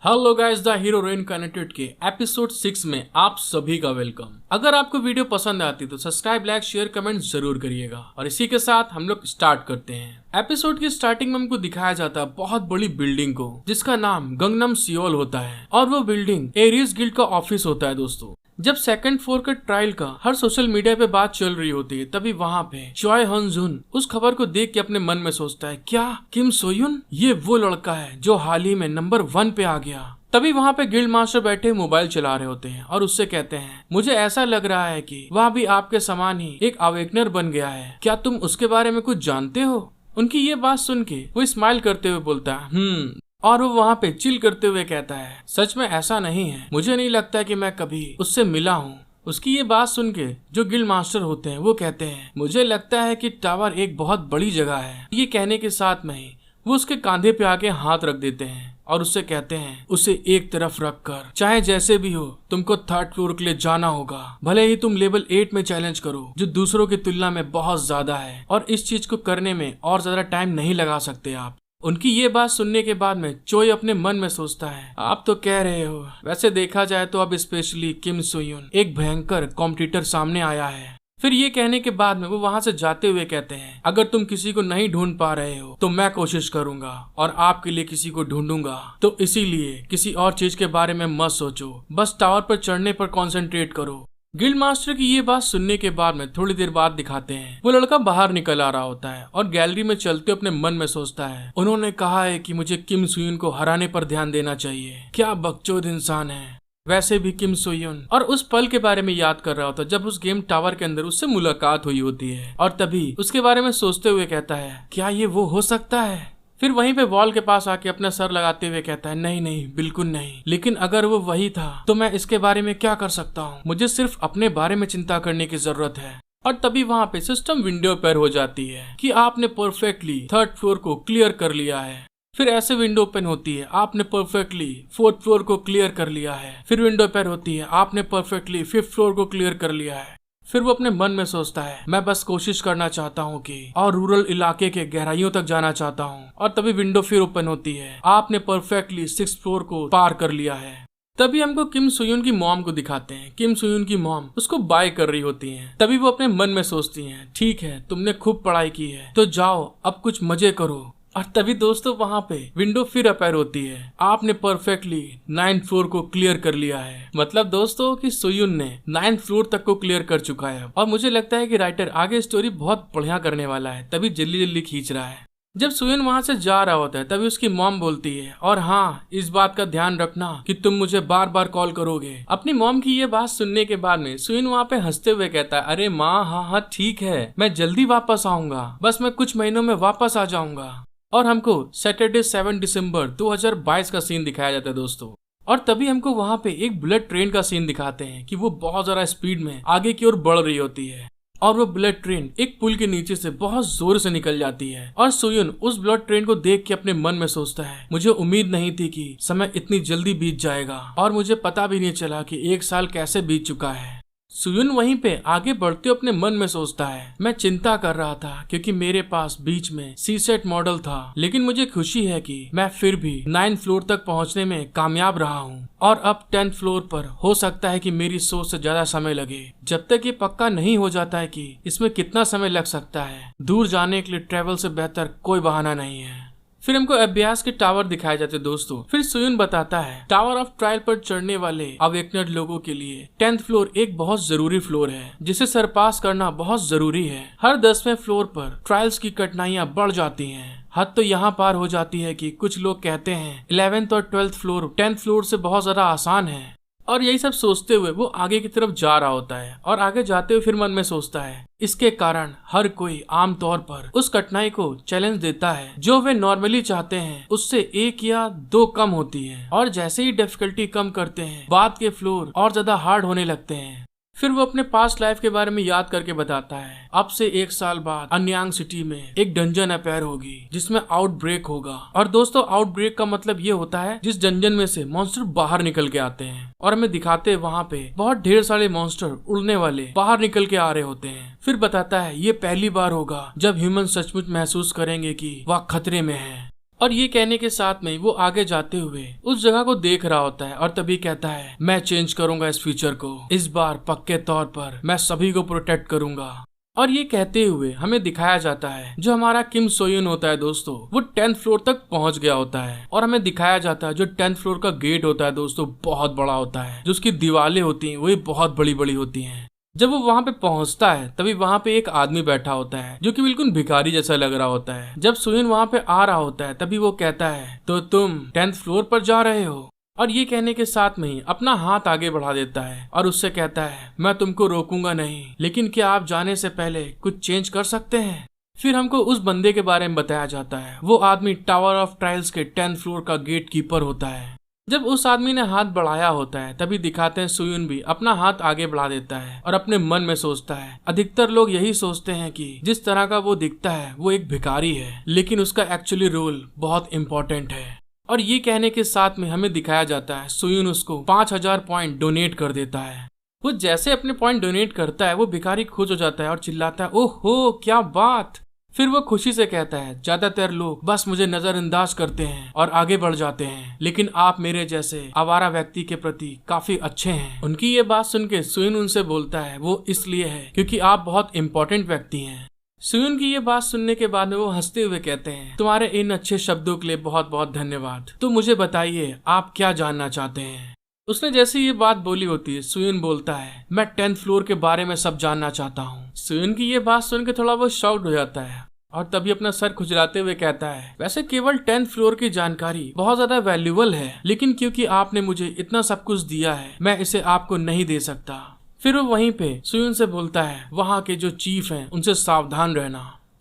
Hello guys, the hero रीइंकार्नेटेड के episode 6 में आप सभी का वेलकम। अगर आपको वीडियो पसंद आती तो सब्सक्राइब, लाइक, शेयर, कमेंट जरूर करिएगा। और इसी के साथ हम लोग स्टार्ट करते हैं। एपिसोड की स्टार्टिंग में हमको दिखाया जाता है बहुत बड़ी बिल्डिंग को, जिसका नाम गंगनम सियोल होता है और वो बिल्डिंग एरिस गिल्ड का ऑफिस होता है। दोस्तों, जब सेकंड फ्लोर के ट्रायल का हर सोशल मीडिया पे बात चल रही होती है, तभी वहाँ पे चॉय हन जुन उस खबर को देख के अपने मन में सोचता है, क्या किम सोयुन ये वो लड़का है जो हाल ही में नंबर 1 पे आ गया। तभी वहाँ पे गिल्ड मास्टर बैठे मोबाइल चला रहे होते हैं और उससे कहते हैं, मुझे ऐसा लग रहा है कि वह भी आपके समान ही एक अवेकनर बन गया है, क्या तुम उसके बारे में कुछ जानते हो? उनकी ये बात सुन के वो स्माइल करते हुए बोलता है और वो वहाँ पे चिल करते हुए कहता है, सच में ऐसा नहीं है, मुझे नहीं लगता कि मैं कभी उससे मिला हूँ। उसकी ये बात सुन के जो गिल्ड मास्टर होते हैं वो कहते हैं, मुझे लगता है कि टावर एक बहुत बड़ी जगह है। ये कहने के साथ में ही वो उसके कंधे पे आके हाथ रख देते हैं और उससे कहते हैं, उसे एक तरफ रख कर चाहे जैसे भी हो तुमको थर्ड फ्लोर के लिए जाना होगा, भले ही तुम लेवल 8 में चैलेंज करो जो दूसरों की तुलना में बहुत ज्यादा है, और इस चीज को करने में और ज्यादा टाइम नहीं लगा सकते आप। उनकी ये बात सुनने के बाद में चोई अपने मन में सोचता है, आप तो कह रहे हो, वैसे देखा जाए तो अब स्पेशली किम सोयुन एक भयंकर कॉम्पिटिटर सामने आया है। फिर ये कहने के बाद में वो वहाँ से जाते हुए कहते हैं, अगर तुम किसी को नहीं ढूंढ पा रहे हो तो मैं कोशिश करूंगा और आपके लिए किसी को ढूंढूंगा, तो इसीलिए किसी और चीज के बारे में मत सोचो, बस टावर पर चढ़ने पर कंसंट्रेट करो। गिल्ड मास्टर की ये बात सुनने के बाद में थोड़ी देर बाद दिखाते हैं, वो लड़का बाहर निकल आ रहा होता है और गैलरी में चलते अपने मन में सोचता है, उन्होंने कहा है कि मुझे किम सोयुन को हराने पर ध्यान देना चाहिए, क्या बकचोद इंसान है। वैसे भी किम सोयुन और उस पल के बारे में याद कर रहा होता है जब उस गेम टावर के अंदर उससे मुलाकात हुई होती है, और तभी उसके बारे में सोचते हुए कहता है, क्या ये वो हो सकता है? फिर वहीं पे वॉल के पास आके अपना सर लगाते हुए कहता है, नहीं नहीं, बिल्कुल नहीं, लेकिन अगर वो वही था तो मैं इसके बारे में क्या कर सकता हूँ, मुझे सिर्फ अपने बारे में चिंता करने की जरूरत है। और तभी वहाँ पे सिस्टम विंडो पर हो जाती है कि आपने परफेक्टली थर्ड फ्लोर को क्लियर कर लिया है। फिर ऐसे विंडो ओपन होती है, आपने परफेक्टली फोर्थ फ्लोर को क्लियर कर लिया है। फिर विंडो ओपन होती है, आपने परफेक्टली फिफ्थ फ्लोर को क्लियर कर लिया है। फिर वो अपने मन में सोचता है, मैं बस कोशिश करना चाहता हूँ कि और रूरल इलाके के गहराइयों तक जाना चाहता हूँ। और तभी विंडो फिर ओपन होती है, आपने परफेक्टली 6th फ्लोर को पार कर लिया है। तभी हमको किम सोयुन की मॉम को दिखाते हैं। किम सोयुन की मॉम उसको बाय कर रही होती हैं। तभी वो अपने मन में सोचती हैं, ठीक है, तुमने खूब पढ़ाई की है तो जाओ अब कुछ मजे करो। और तभी दोस्तों वहाँ पे विंडो फिर अपेयर होती है, आपने परफेक्टली 9th फ्लोर को क्लियर कर लिया है। मतलब दोस्तों कि सोयुन ने 9th फ्लोर तक को क्लियर कर चुका है और मुझे लगता है कि राइटर आगे स्टोरी बहुत बढ़िया करने वाला है, तभी जल्दी जल्दी खींच रहा है। जब सोयुन वहाँ से जा रहा होता है तभी उसकी मॉम बोलती है, और हाँ, इस बात का ध्यान रखना कि तुम मुझे बार बार कॉल करोगे। अपनी मॉम की ये बात सुनने के बाद में सोयुन वहाँ पे हंसते हुए कहता है, अरे माँ, हाँ ठीक है, मैं जल्दी वापस आऊंगा, बस मैं कुछ महीनों में वापस आ जाऊंगा। और हमको सैटरडे 7 दिसंबर 2022 का सीन दिखाया जाता है दोस्तों। और तभी हमको वहाँ पे एक बुलेट ट्रेन का सीन दिखाते हैं कि वो बहुत ज्यादा स्पीड में आगे की ओर बढ़ रही होती है और वो बुलेट ट्रेन एक पुल के नीचे से बहुत जोर से निकल जाती है। और सोयुन उस बुलेट ट्रेन को देख के अपने मन में सोचता है, मुझे उम्मीद नहीं थी कि समय इतनी जल्दी बीत जाएगा और मुझे पता भी नहीं चला कि 1 साल कैसे बीत चुका है। सोयुन वहीं पे आगे बढ़ते अपने मन में सोचता है, मैं चिंता कर रहा था क्योंकि मेरे पास बीच में सीसेट मॉडल था, लेकिन मुझे खुशी है कि मैं फिर भी 9th फ्लोर तक पहुंचने में कामयाब रहा हूं और अब 10th फ्लोर पर हो सकता है कि मेरी सोच से ज्यादा समय लगे। जब तक ये पक्का नहीं हो जाता है कि इसमें कितना समय लग सकता है, दूर जाने के लिए ट्रेवल से बेहतर कोई बहाना नहीं है। फिर हमको अभ्यास के टावर दिखाए जाते दोस्तों। फिर सोयुन बताता है, टावर ऑफ ट्रायल पर चढ़ने वाले अवेकनर लोगों के लिए 10th फ्लोर एक बहुत जरूरी फ्लोर है जिसे सरपास करना बहुत जरूरी है। हर 10वें फ्लोर पर ट्रायल्स की कठिनाइयाँ बढ़ जाती हैं। हद तो यहाँ पार हो जाती है कि कुछ लोग कहते हैं 11th और 12th फ्लोर 10th फ्लोर से बहुत ज्यादा आसान है। और यही सब सोचते हुए वो आगे की तरफ जा रहा होता है और आगे जाते हुए फिर मन में सोचता है, इसके कारण हर कोई आमतौर पर उस कठिनाई को चैलेंज देता है जो वे नॉर्मली चाहते हैं उससे 1 या 2 कम होती है, और जैसे ही डिफिकल्टी कम करते हैं बाद के फ्लोर और ज्यादा हार्ड होने लगते हैं। फिर वो अपने पास्ट लाइफ के बारे में याद करके बताता है, अब से 1 साल बाद अन्यांग सिटी में एक डंजन अपेयर होगी जिसमें आउटब्रेक होगा। और दोस्तों, आउटब्रेक का मतलब ये होता है जिस डंजन में से मॉन्स्टर बाहर निकल के आते हैं, और हमें दिखाते हैं वहाँ पे बहुत ढेर सारे मॉन्स्टर उड़ने वाले बाहर निकल के आ रहे होते हैं। फिर बताता है ये पहली बार होगा जब ह्यूमन सचमुच महसूस करेंगे कि वह खतरे में है। और ये कहने के साथ में वो आगे जाते हुए उस जगह को देख रहा होता है और तभी कहता है, मैं चेंज करूंगा इस फ्यूचर को, इस बार पक्के तौर पर मैं सभी को प्रोटेक्ट करूंगा। और ये कहते हुए हमें दिखाया जाता है जो हमारा किम सोयुन होता है दोस्तों, वो 10th फ्लोर तक पहुंच गया होता है। और हमें दिखाया जाता है जो 10th फ्लोर का गेट होता है दोस्तों बहुत बड़ा होता है, जो उसकी दीवारें होती हैं वही बहुत बड़ी बड़ी होती हैं। जब वो वहां पे पहुंचता है तभी वहां पे एक आदमी बैठा होता है जो कि बिल्कुल भिखारी जैसा लग रहा होता है। जब सोयुन वहां पे आ रहा होता है तभी वो कहता है, तो तुम 10th फ्लोर पर जा रहे हो? और ये कहने के साथ में ही अपना हाथ आगे बढ़ा देता है और उससे कहता है, मैं तुमको रोकूंगा नहीं, लेकिन क्या आप जाने से पहले कुछ चेंज कर सकते हैं? फिर हमको उस बंदे के बारे में बताया जाता है। वो आदमी टावर ऑफ ट्रायल्स के 10th फ्लोर का गेट कीपर होता है। जब उस आदमी ने हाथ बढ़ाया होता है तभी दिखाते हैं सोयुन भी अपना हाथ आगे बढ़ा देता है और अपने मन में सोचता है, अधिकतर लोग यही सोचते हैं कि जिस तरह का वो दिखता है वो एक भिखारी है, लेकिन उसका एक्चुअली रोल बहुत इम्पोर्टेंट है। और ये कहने के साथ में हमें दिखाया जाता है सोयुन उसको 5000 पॉइंट डोनेट कर देता है। वो जैसे अपने पॉइंट डोनेट करता है वो भिखारी खुश हो जाता है और चिल्लाता है, ओहो क्या बात। फिर वो खुशी से कहता है, ज्यादातर लोग बस मुझे नजरअंदाज करते हैं और आगे बढ़ जाते हैं, लेकिन आप मेरे जैसे आवारा व्यक्ति के प्रति काफी अच्छे हैं। उनकी ये बात सुन के सोयुन उनसे बोलता है, वो इसलिए है क्योंकि आप बहुत इंपॉर्टेंट व्यक्ति हैं। सोयुन की ये बात सुनने के बाद में वो हंसते हुए कहते हैं, तुम्हारे इन अच्छे शब्दों के लिए बहुत बहुत धन्यवाद। तो मुझे बताइए आप क्या जानना चाहते हैं? उसने जैसे ये बात बोली होती है सोयुन बोलता है, मैं 10th फ्लोर के बारे में सब जानना चाहता हूँ। सोयुन की ये बात सुन के थोड़ा बहुत शॉक्ड हो जाता है और तभी अपना सर खुजलाते हुए कहता है, वैसे केवल 10th फ्लोर की जानकारी बहुत ज्यादा वैल्यूएबल है, लेकिन क्योंकि आपने मुझे इतना सब कुछ दिया है मैं इसे आपको नहीं दे सकता। फिर वो वहीं पे सोयुन से बोलता है, वहाँ के जो चीफ हैं उनसे सावधान रहना।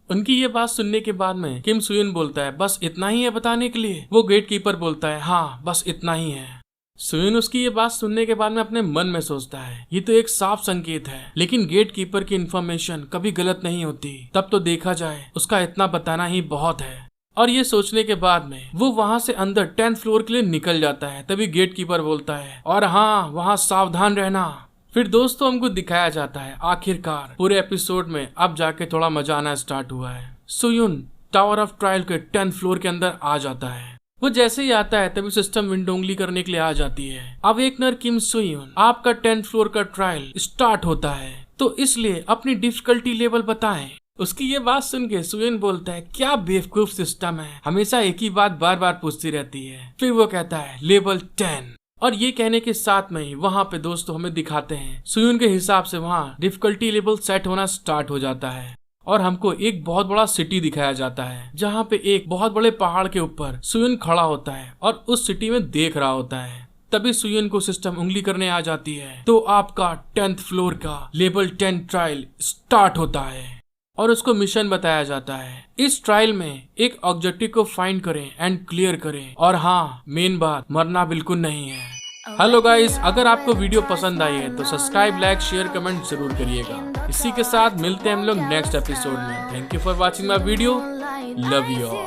उनकी ये बात सुनने के बाद में किम सोयुन बोलता है, बस इतना ही है बताने के लिए? वो गेट कीपर बोलता है, हाँ बस इतना ही है। सोयुन उसकी ये बात सुनने के बाद में अपने मन में सोचता है, ये तो एक साफ संकेत है, लेकिन गेट कीपर की इन्फॉर्मेशन कभी गलत नहीं होती, तब तो देखा जाए उसका इतना बताना ही बहुत है। और ये सोचने के बाद में वो वहाँ से अंदर 10th फ्लोर के लिए निकल जाता है। तभी गेट कीपर बोलता है, और हाँ वहाँ सावधान रहना। फिर दोस्तों हमको दिखाया जाता है आखिरकार पूरे एपिसोड में अब जाके थोड़ा मजा आना स्टार्ट हुआ है। सोयुन टावर ऑफ ट्रायल के 10th फ्लोर के अंदर आ जाता है। वो जैसे ही आता है तभी सिस्टम विंडो उंगली करने के लिए आ जाती है। अब एक नर किम सोयुन, आपका 10th फ्लोर का ट्रायल स्टार्ट होता है, तो इसलिए अपनी डिफिकल्टी लेवल बताएं। उसकी ये बात सुन के सोयुन बोलता है, क्या बेवकूफ सिस्टम है, हमेशा एक ही बात बार बार पूछती रहती है। फिर वो कहता है लेवल 10। और ये कहने के साथ में ही वहाँ पे दोस्तों हमें दिखाते हैं सोयुन के हिसाब से वहाँ डिफिकल्टी लेवल सेट होना स्टार्ट हो जाता है और हमको एक बहुत बड़ा सिटी दिखाया जाता है, जहाँ पे एक बहुत बड़े पहाड़ के ऊपर सोयुन खड़ा होता है और उस सिटी में देख रहा होता है। तभी सोयुन को सिस्टम उंगली करने आ जाती है, तो आपका 10th फ्लोर का लेवल 10 ट्रायल स्टार्ट होता है और उसको मिशन बताया जाता है। इस ट्रायल में एक ऑब्जेक्टिव को फाइंड करें एंड क्लियर करें, और हाँ मेन बात, मरना बिल्कुल नहीं है। हेलो गाइस, अगर आपको वीडियो पसंद आई है तो सब्सक्राइब, लाइक, शेयर, कमेंट जरूर करिएगा। इसी के साथ मिलते हैं हम लोग नेक्स्ट एपिसोड में। Thank you for watching my video, love you all.